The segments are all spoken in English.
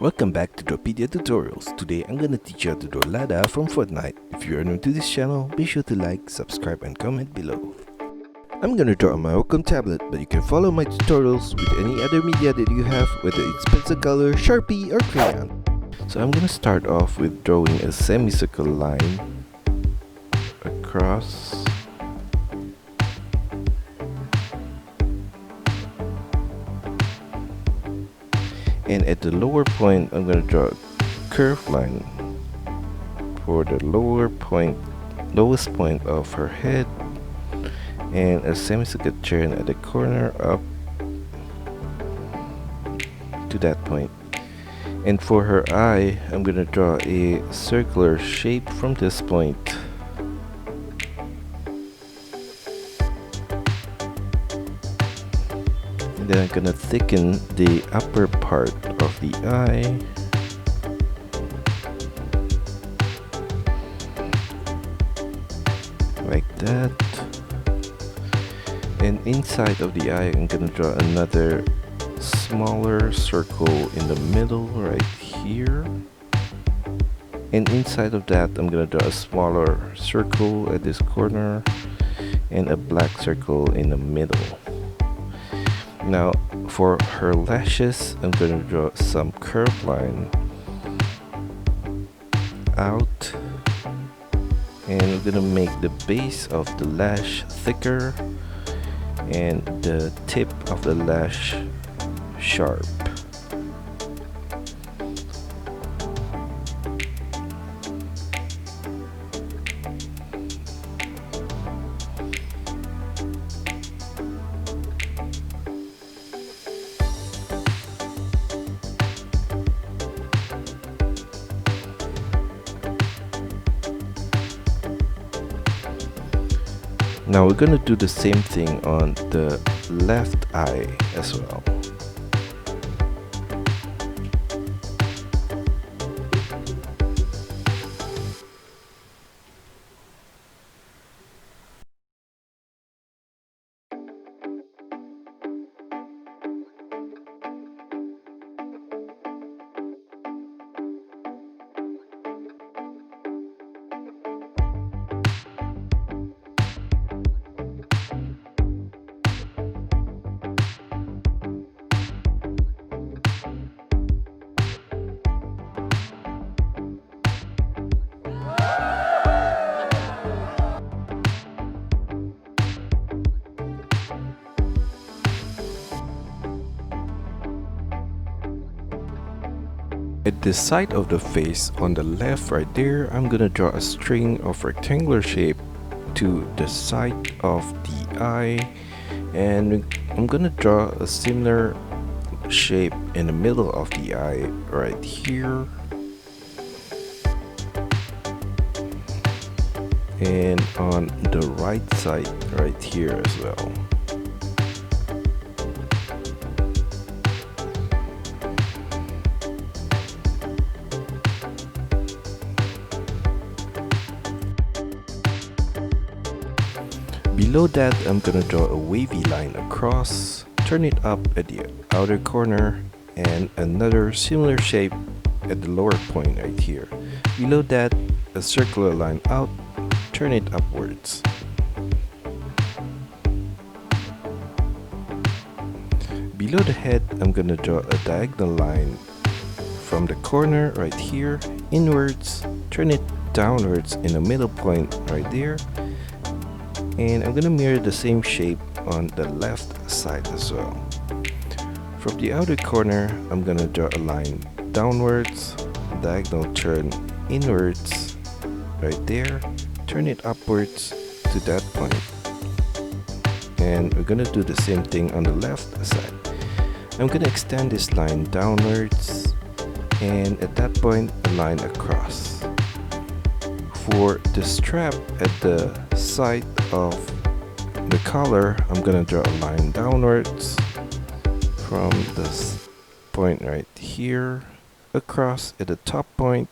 Welcome back to DRAWPEDIA Tutorials. Today I'm gonna teach you how to draw Lada from Fortnite. If you are new to this channel, be sure to like, subscribe and comment below. I'm gonna draw on my Wacom tablet, but you can follow my tutorials with any other media that you have, whether it's pencil color, Sharpie or crayon. So I'm gonna start off with drawing a semicircle line across. And at the lower point, I'm going to draw a curved line for the lowest point of her head, and a semicircle turn at the corner up to that point. And for her eye, I'm going to draw a circular shape from this point. Then I'm gonna thicken the upper part of the eye, like that. And inside of the eye, I'm gonna draw another smaller circle in the middle right here. And inside of that, I'm gonna draw a smaller circle at this corner and a black circle in the middle. Now for her lashes, I'm going to draw some curved line out, and I'm going to make the base of the lash thicker and the tip of the lash sharp. Now we're gonna do the same thing on the left eye as well. At the side of the face on the left right there, I'm gonna draw a string of rectangular shape to the side of the eye, and I'm gonna draw a similar shape in the middle of the eye right here, and on the right side right here as well. Below that, I'm gonna draw a wavy line across, turn it up at the outer corner, and another similar shape at the lower point right here. Below that, a circular line out, turn it upwards. Below the head, I'm gonna draw a diagonal line from the corner right here, inwards, turn it downwards in the middle point right there. And I'm gonna mirror the same shape on the left side as well. From the outer corner, I'm gonna draw a line downwards, diagonal turn inwards, right there, turn it upwards to that point. And we're gonna do the same thing on the left side. I'm gonna extend this line downwards, and at that point, a line across. For the strap at the side of the collar, I'm gonna draw a line downwards from this point right here across at the top point,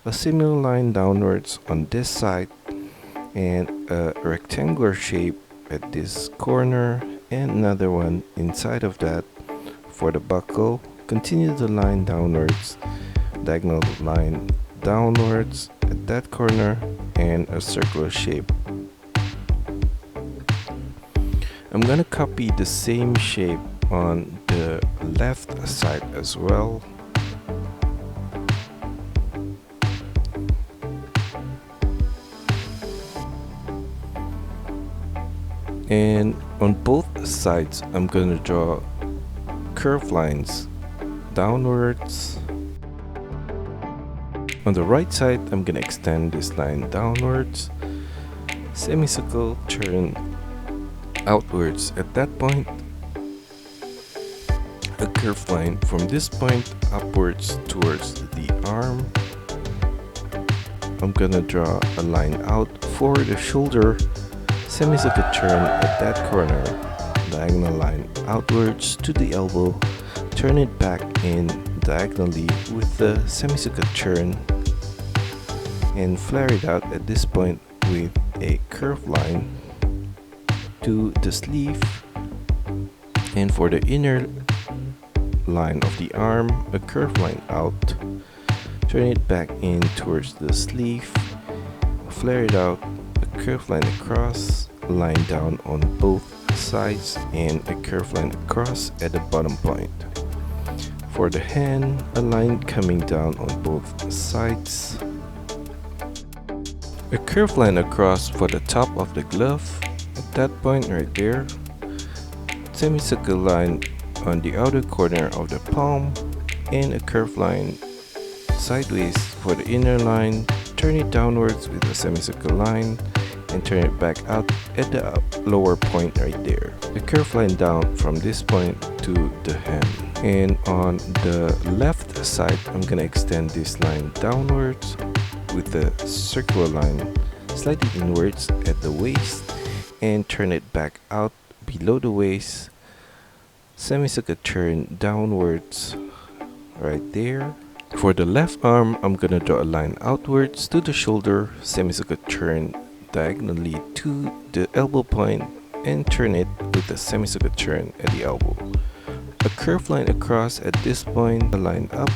a similar line downwards on this side, and a rectangular shape at this corner, and another one inside of that for the buckle Continue the line downwards, diagonal line downwards at that corner, and a circular shape. I'm gonna copy the same shape on the left side as well. And on both sides, I'm gonna draw curved lines downwards. On the right side, I'm gonna extend this line downwards, semicircle, turn outwards at that point, a curved line from this point upwards towards the arm. I'm gonna draw a line out for the shoulder, semicircle turn at that corner, diagonal line outwards to the elbow, turn it back in diagonally with the semicircle turn, and flare it out at this point with a curved line to the sleeve. And for the inner line of the arm, a curved line out, turn it back in towards the sleeve, flare it out, a curved line across, a line down on both sides, and a curved line across at the bottom point. For the hand, a line coming down on both sides, a curved line across for the top of the glove at that point right there, semicircle line on the outer corner of the palm, and a curved line sideways for the inner line. Turn it downwards with a semicircle line and turn it back out at the lower point right there. A curved line down from this point to the hand. And on the left side, I'm gonna extend this line downwards with a circular line slightly inwards at the waist and turn it back out below the waist, semicircle turn downwards right there. For the left arm, I'm gonna draw a line outwards to the shoulder, semicircle turn diagonally to the elbow point, and turn it with a semicircle turn at the elbow. A curved line across at this point, a line up,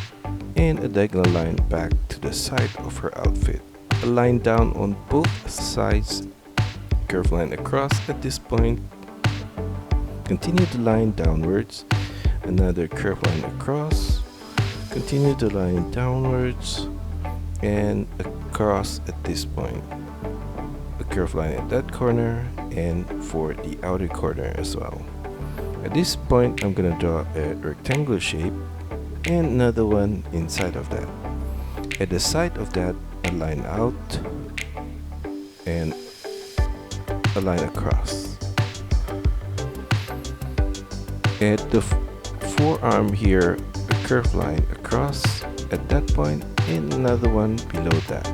and a diagonal line back to the side of her outfit. A line down on both sides, curved line across at this point. Continue the line downwards, another curved line across, continue the line downwards, and across at this point. A curved line at that corner, and for the outer corner as well. At this point, I'm gonna draw a rectangular shape and another one inside of that. At the side of that, a line out and a line across. At the forearm here, a curved line across at that point and another one below that.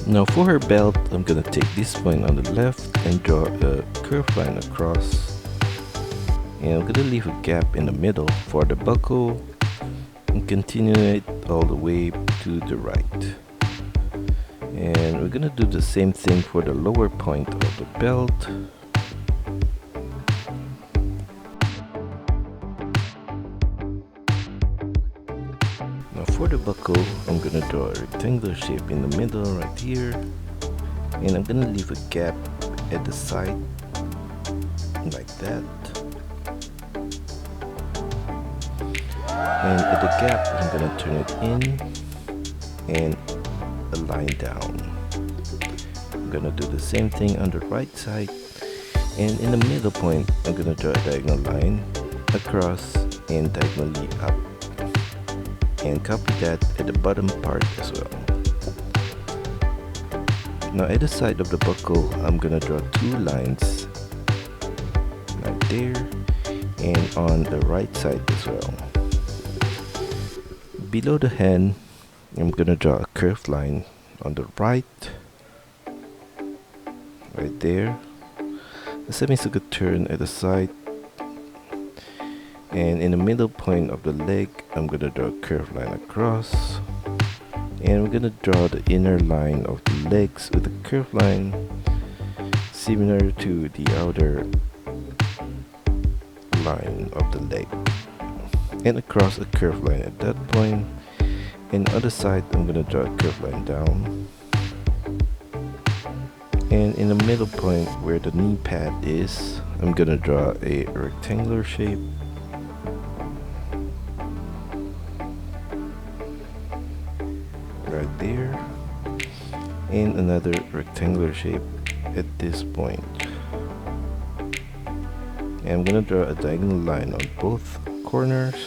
Now for her belt, I'm gonna take this point on the left and draw a curved line across, and I'm gonna leave a gap in the middle for the buckle and continue it all the way to the right. And we're gonna do the same thing for the lower point of the belt. Now for the buckle, I'm gonna draw a rectangular shape in the middle right here, and I'm gonna leave a gap at the side like that. And at the gap, I'm gonna turn it in and a line down. I'm gonna do the same thing on the right side, and in the middle point, I'm gonna draw a diagonal line across and diagonally up, and copy that at the bottom part as well. Now at the side of the buckle, I'm gonna draw two lines right there and on the right side as well. Below the hand, I'm gonna draw a curved line on the right there, a semicircle turn at the side, and in the middle point of the leg, I'm gonna draw a curved line across, and we're gonna draw the inner line of the legs with a curved line similar to the outer line of the leg and across a curved line at that point. And other side, I'm gonna draw a curved line down, and in the middle point where the knee pad is, I'm gonna draw a rectangular shape. Right there, and another rectangular shape at this point. And I'm gonna draw a diagonal line on both corners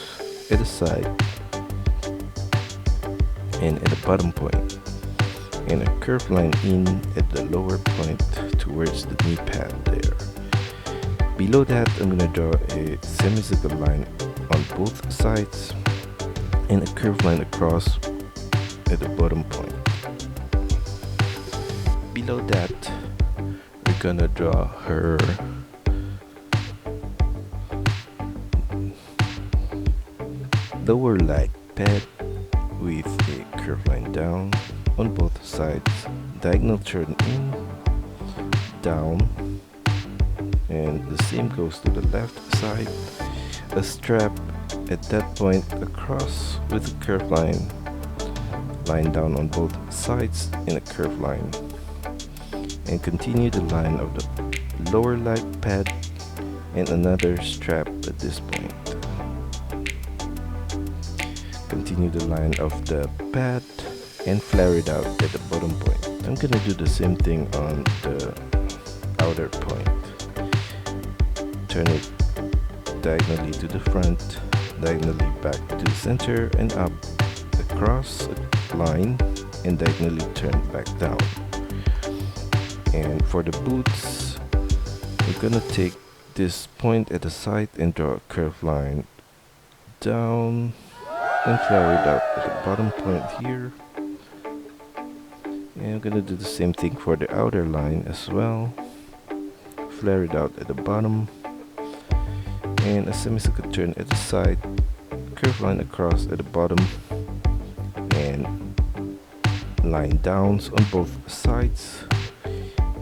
at the side and at the bottom point, and a curved line in at the lower point towards the knee pad there. Below that, I'm gonna draw a semicircle line on both sides and a curved line across at the bottom point. Below that, we're gonna draw her lower leg pad with a curved line down on both sides, diagonal turn in, down, and the same goes to the left side. A strap at that point across with a curved line down on both sides in a curved line, and continue the line of the lower leg pad and another strap at this point. Continue the line of the pad and flare it out at the bottom point. I'm gonna do the same thing on the outer point. Turn it diagonally to the front, diagonally back to the center and up, across a line, and diagonally turn back down. And for the boots, we're gonna take this point at the side and draw a curved line down and flare it out at the bottom point here. And I'm gonna do the same thing for the outer line as well. Flare it out at the bottom, and a semicircle turn at the side, curved line across at the bottom, and line downs on both sides,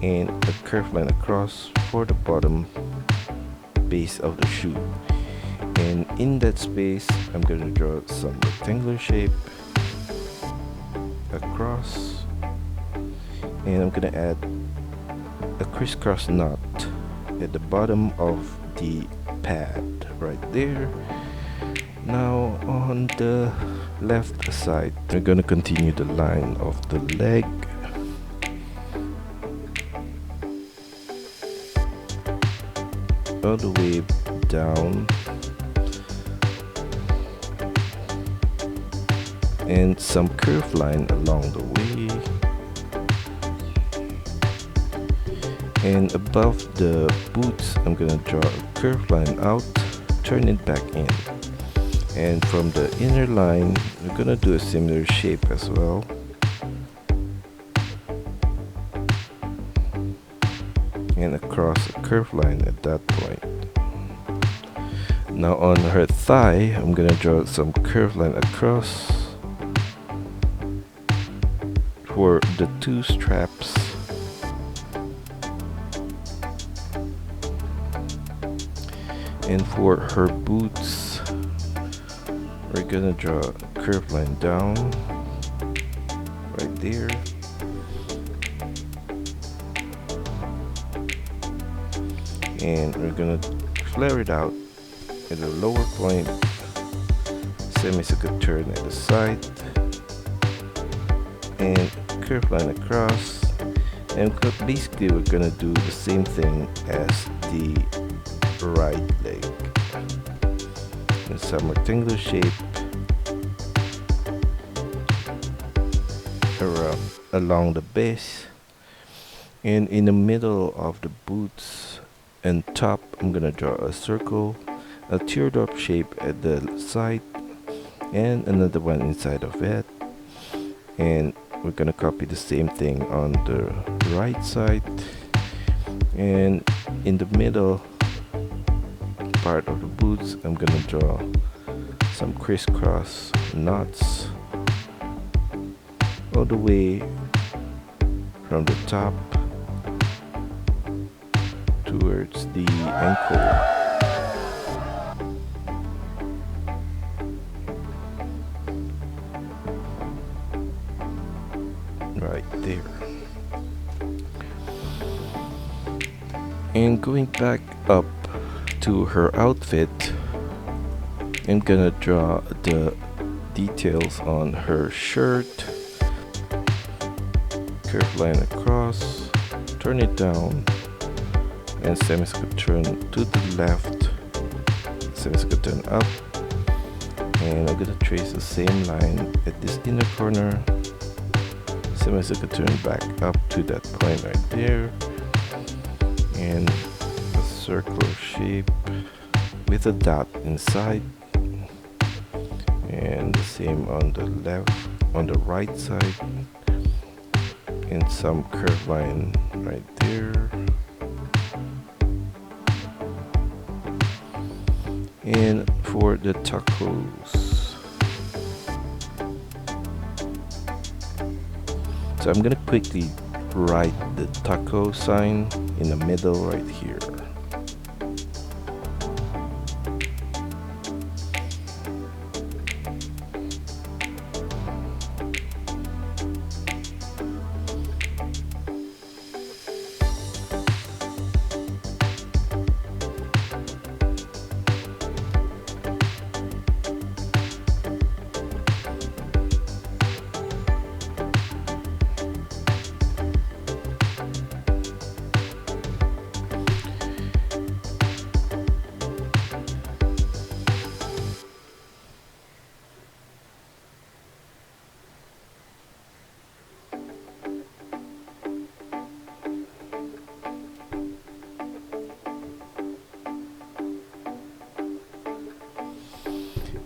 and a curved line across for the bottom base of the shoe. And in that space, I'm going to draw some rectangular shape across, and I'm going to add a crisscross knot at the bottom of the pad right there. Now on the left side, we're going to continue the line of the leg all the way down, and some curved line along the way, and above the boots I'm gonna draw a curved line out, turn it back in, and from the inner line we're gonna do a similar shape as well, and across a curved line at that point. Now on her thigh, I'm gonna draw some curved line across for the two straps, and for her boots we're gonna draw a curved line down right there, and we're gonna flare it out at the lower point, semicircle turn at the side, and curved line across. And basically we're gonna do the same thing as the right leg, and some rectangular shape around along the base, and in the middle of the boots and top I'm gonna draw a circle, a teardrop shape at the side, and another one inside of it. And we're gonna copy the same thing on the right side, and in the middle part of the boots I'm gonna draw some crisscross knots all the way from the top towards the ankle. there. And going back up to her outfit, I'm gonna draw the details on her shirt. Curve line across, turn it down, and semicircle turn to the left, semicircle turn up, and I'm gonna trace the same line at this inner corner, semicircle turn back up to that point right there, and a circular shape with a dot inside, and the same on the left, on the right side, and some curve line right there, and for the tacos, so I'm gonna quickly write the taco sign in the middle right here.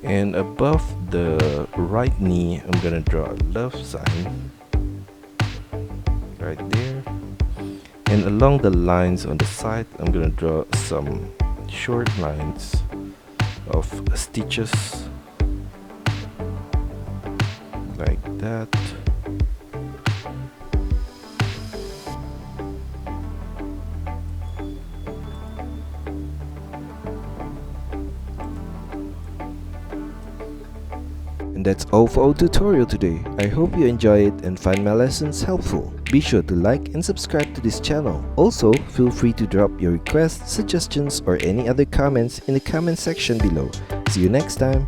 And above the right knee, I'm gonna draw a love sign right there. And along the lines on the side, I'm gonna draw some short lines of stitches like that. And that's all for our tutorial today. I hope you enjoy it and find my lessons helpful. Be sure to like and subscribe to this channel. Also, feel free to drop your requests, suggestions, or any other comments in the comment section below. See you next time.